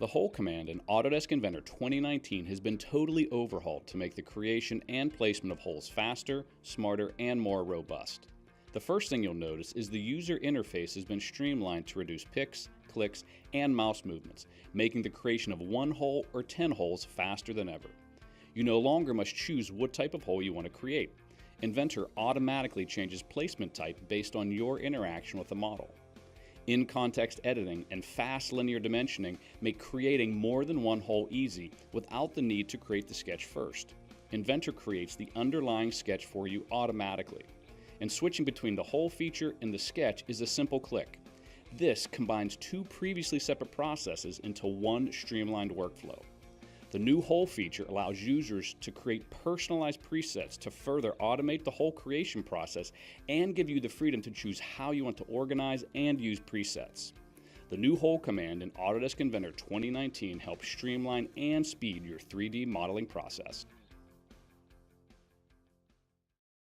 The hole command in Autodesk Inventor 2019 has been totally overhauled to make the creation and placement of holes faster, smarter, and more robust. The first thing you'll notice is the user interface has been streamlined to reduce picks, clicks, and mouse movements, making the creation of one hole or 10 holes faster than ever. You no longer must choose what type of hole you want to create. Inventor automatically changes placement type based on your interaction with the model. In-context editing and fast linear dimensioning make creating more than one hole easy without the need to create the sketch first. Inventor creates the underlying sketch for you automatically. And switching between the hole feature and the sketch is a simple click. This combines two previously separate processes into one streamlined workflow. The new hole feature allows users to create personalized presets to further automate the hole creation process and give you the freedom to choose how you want to organize and use presets. The new hole command in Autodesk Inventor 2019 helps streamline and speed your 3D modeling process.